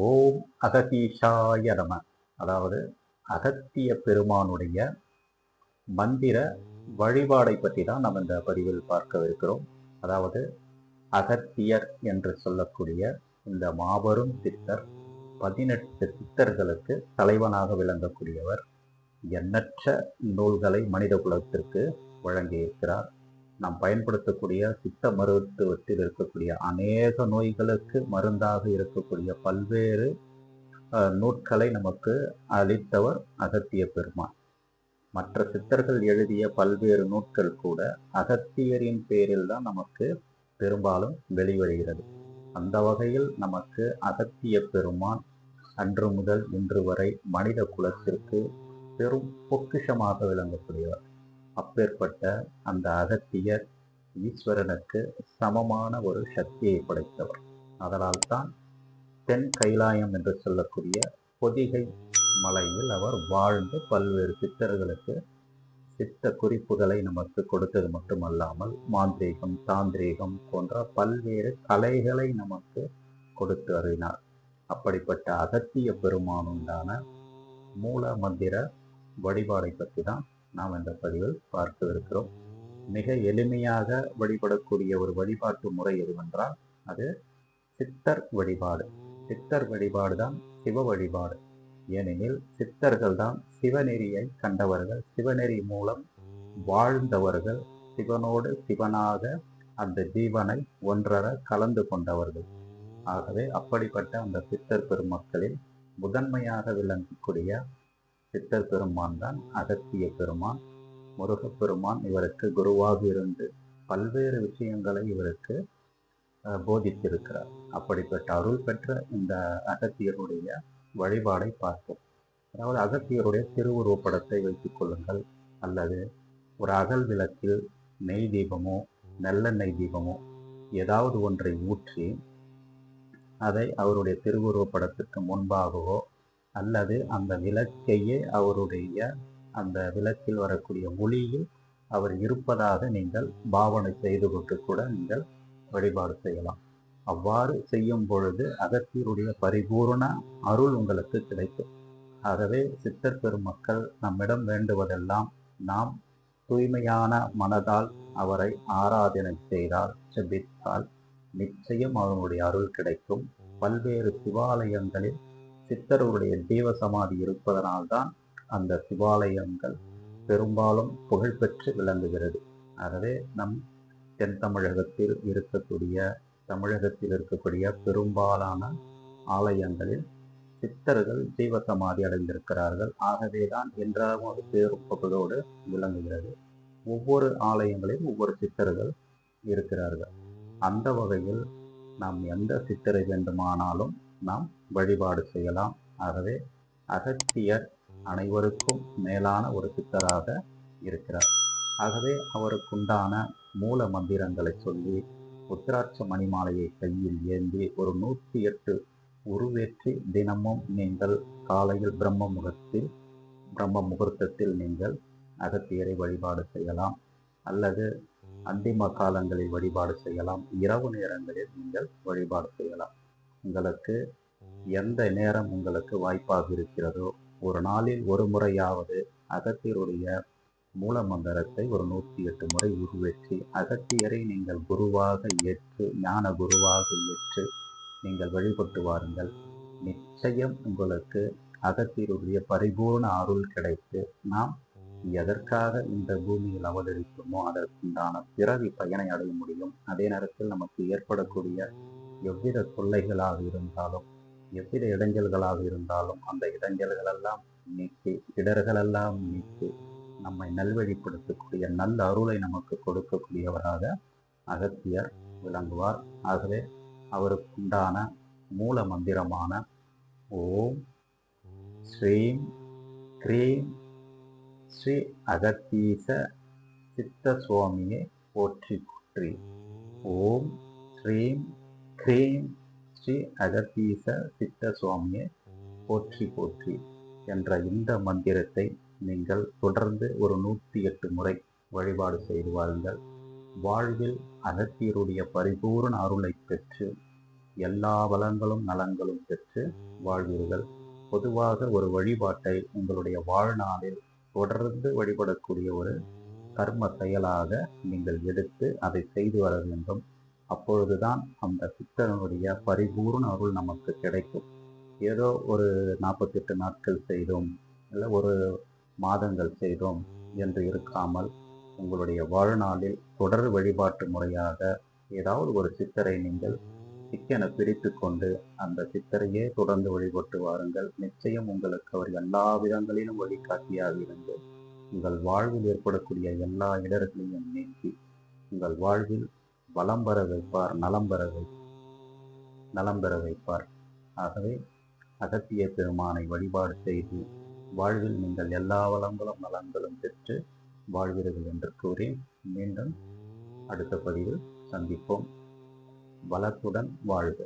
ஓம் அகதீஷாய நம. அதாவது அகத்திய பெருமானுடைய மந்திர வழிபாடை பற்றி தான் நம்ம இந்த பதிவில் பார்க்கவிருக்கிறோம். அதாவது அகத்தியர் என்று சொல்லக்கூடிய இந்த மாபெரும் சித்தர் 18 சித்தர்களுக்கு தலைவனாக விளங்கக்கூடியவர். எண்ணற்ற நூல்களை மனித குலத்திற்கு வழங்கியிருக்கிறார். நாம் பயன்படுத்தக்கூடிய சித்த மருத்துவத்தில் இருக்கக்கூடிய அநேக நோய்களுக்கு மருந்தாக இருக்கக்கூடிய பல்வேறு நூட்களை நமக்கு அளித்தவர் அகத்திய பெருமான். மற்ற சித்தர்கள் எழுதிய பல்வேறு நூட்கள் கூட அகத்தியரின் பேரில் தான் நமக்கு பெரும்பாலும் வெளிவருகிறது. அந்த வகையில் நமக்கு அகத்திய பெருமான் அன்று முதல் இன்று வரை மனித குலத்திற்கு பெரும் பொக்கிஷமாக விளங்கக்கூடியவர். அப்பேற்பட்ட அந்த அகத்தியர் ஈஸ்வரனுக்கு சமமான ஒரு சக்தியை படைத்தவர். அதனால் தான் தென் கைலாயம் என்று சொல்லக்கூடிய பொதிகை மலையில் அவர் வாழ்ந்து பல்வேறு சித்தர்களுக்கு சித்த குறிப்புகளை நமக்கு கொடுத்தது மட்டுமல்லாமல் மாந்திரீகம், தாந்திரீகம் போன்ற பல்வேறு கலைகளை நமக்கு கொடுத்து அருளினார். அப்படிப்பட்ட அகத்திய பெருமான் உண்டான மூல மந்திர வழிபாடை பற்றி தான் நாம் இந்த பதிவில் பார்க்கவிருக்கிறோம். மிக எளிமையாக வழிபடக்கூடிய ஒரு வழிபாட்டு முறை எதுவென்றால் அது சித்தர் வழிபாடு. சித்தர் வழிபாடு தான் சிவ வழிபாடு. ஏனெனில் சித்தர்கள் தான் சிவநெறியை கண்டவர்கள், சிவநெறி மூலம் வாழ்ந்தவர்கள், சிவனோடு சிவனாக அந்த ஜீவனை ஒன்றர கலந்து கொண்டவர்கள். ஆகவே அப்படிப்பட்ட அந்த சித்தர் பெருமக்களில் முதன்மையாக விளங்கக்கூடிய சித்தர் பெருமான் தான் அகத்திய பெருமான். முருகப்பெருமான் இவருக்கு குருவாக இருந்து பல்வேறு விஷயங்களை இவருக்கு போதித்திருக்கிறார். அப்படிப்பட்ட அருள் பெற்ற இந்த அகத்தியருடைய வழிபாடை பார்ப்போம். அதாவது அகத்தியருடைய திருவுருவப்படத்தை வைத்துக் கொள்ளுங்கள், அல்லது ஒரு அகல் விளக்கில் நெய் தீபமோ நல்லெண்ணெய் தீபமோ ஏதாவது ஒன்றை ஊற்றி அதை அவருடைய திருவுருவப்படத்திற்கு முன்பாகவோ அல்லது அந்த விளக்கையே அவருடைய அந்த விளக்கில் வரக்கூடிய ஒளியில் அவர் இருப்பதாக நீங்கள் பாவனை செய்து கொண்டு கூட நீங்கள் வழிபாடு செய்யலாம். அவ்வாறு செய்யும் பொழுது அகத்தியருடைய பரிபூர்ண அருள் உங்களுக்கு கிடைக்கும். ஆகவே சித்தர் பெருமக்கள் நம்மிடம் வேண்டுவதெல்லாம் நாம் தூய்மையான மனதால் அவரை ஆராதனை செய்தால், ஜெபித்தால் நிச்சயம் அவனுடைய அருள் கிடைக்கும். பல்வேறு சிவாலயங்களில் சித்தருடைய ஜீவசமாதி இருப்பதனால்தான் அந்த சிவாலயங்கள் பெரும்பாலும் புகழ்பெற்று விளங்குகிறது. ஆகவே நம் தென் தமிழகத்தில் இருக்கக்கூடிய பெரும்பாலான ஆலயங்களில் சித்தர்கள் ஜீவசமாதி அடைந்திருக்கிறார்கள். ஆகவேதான் என்றாலும் ஒரு பேருப்பதோடு விளங்குகிறது. ஒவ்வொரு ஆலயங்களிலும் ஒவ்வொரு சித்தர்கள் இருக்கிறார்கள். அந்த வகையில் நாம் எந்த சித்தரை வேண்டுமானாலும் நாம் வழிபாடு செய்யலாம். ஆகவே அகத்தியர் அனைவருக்கும் மேலான ஒரு சித்தராக இருக்கிறார். ஆகவே அவருக்குண்டான மூல மந்திரங்களை சொல்லி உத்திராட்ச மணிமாலையை கையில் ஏந்தி ஒரு 108 உருவேற்றி தினமும் நீங்கள் காலையில் பிரம்ம முகூர்த்தத்தில் நீங்கள் அகத்தியரை வழிபாடு செய்யலாம், அல்லது அந்திம காலங்களில் வழிபாடு செய்யலாம், இரவு நேரங்களில் நீங்கள் வழிபாடு செய்யலாம். உங்களுக்கு எந்த நேரம் உங்களுக்கு வாய்ப்பாக இருக்கிறதோ ஒரு நாளில் ஒரு முறையாவது அகத்தியருடைய மூல மந்திரத்தை ஒரு 108 முறை உருவேற்றி அகத்தியரை நீங்கள் குருவாக ஏற்று, ஞான குருவாக ஏற்று நீங்கள் வழிபட்டு வாருங்கள். நிச்சயம் உங்களுக்கு அகத்தியருடைய பரிபூர்ண அருள் கிடைத்து நாம் எதற்காக இந்த பூமியில் அவதரிக்குமோ அதற்குண்டான பிறவி பயனை அடைய முடியும். அதே நேரத்தில் நமக்கு ஏற்படக்கூடிய எவ்வித தொல்லைகளாக இருந்தாலும், எவ்வித இடைஞ்சல்களாக இருந்தாலும் அந்த இடைஞ்சல்களெல்லாம் நீக்கி, இடர்களெல்லாம் நீக்கி நம்மை நல்வழிப்படுத்தக்கூடிய நல்ல அருளை நமக்கு கொடுக்கக்கூடியவராக அகத்தியர் விளங்குவார். ஆகவே அவருக்குண்டான மூல மந்திரமான ஓம் ஸ்ரீம் க்ரீம் ஸ்ரீ அகத்தீச சித்த சுவாமியே போற்றி போற்றி. ஓம் ஸ்ரீம் க்ரீம் ஸ்ரீ அகத்தீச சித்த சுவாமியே போற்றி போற்றி என்ற இந்த மந்திரத்தை நீங்கள் தொடர்ந்து ஒரு 108 முறை வழிபாடு செய்து வாருங்கள். வாழ்வில் அகத்தியருடைய பரிபூர்ண அருளை பெற்று எல்லா வளங்களும் நலங்களும் பெற்று வாழ்வீர்கள். பொதுவாக ஒரு வழிபாட்டை உங்களுடைய வாழ்நாளில் தொடர்ந்து வழிபடக்கூடிய ஒரு கர்ம செயலாக நீங்கள் எடுத்து அதை செய்து வர வேண்டும். அப்பொழுதுதான் அந்த சித்தனுடைய பரிபூர்ண அருள் நமக்கு கிடைக்கும். ஏதோ ஒரு 48 நாட்கள் செய்தோம், இல்லை ஒரு மாதங்கள் செய்தோம் என்று இருக்காமல் உங்களுடைய வாழ்நாளில் தொடர் வழிபாட்டு முறையாக ஏதாவது ஒரு சித்தரை நீங்கள் சிக்கென பிரித்து கொண்டு அந்த சித்தரையே தொடர்ந்து வழிபட்டு வாருங்கள். நிச்சயம் உங்களுக்கு அவர் எல்லா விதங்களிலும் வழிகாட்டியாக இருந்து உங்கள் வாழ்வில் ஏற்படக்கூடிய எல்லா இடர்களையும் நீக்கி உங்கள் வாழ்வில் வளம் பெற வைப்பார், நலம் பெற வைப்பார். ஆகவே அகத்திய பெருமானை வழிபாடு செய்து வாழ்வில் நீங்கள் எல்லா வளங்களும் நலன்களும் பெற்று வாழ்வீர்கள் என்று கூறி மீண்டும் அடுத்த பதிவில் சந்திப்போம். வளத்துடன் வாழ்க.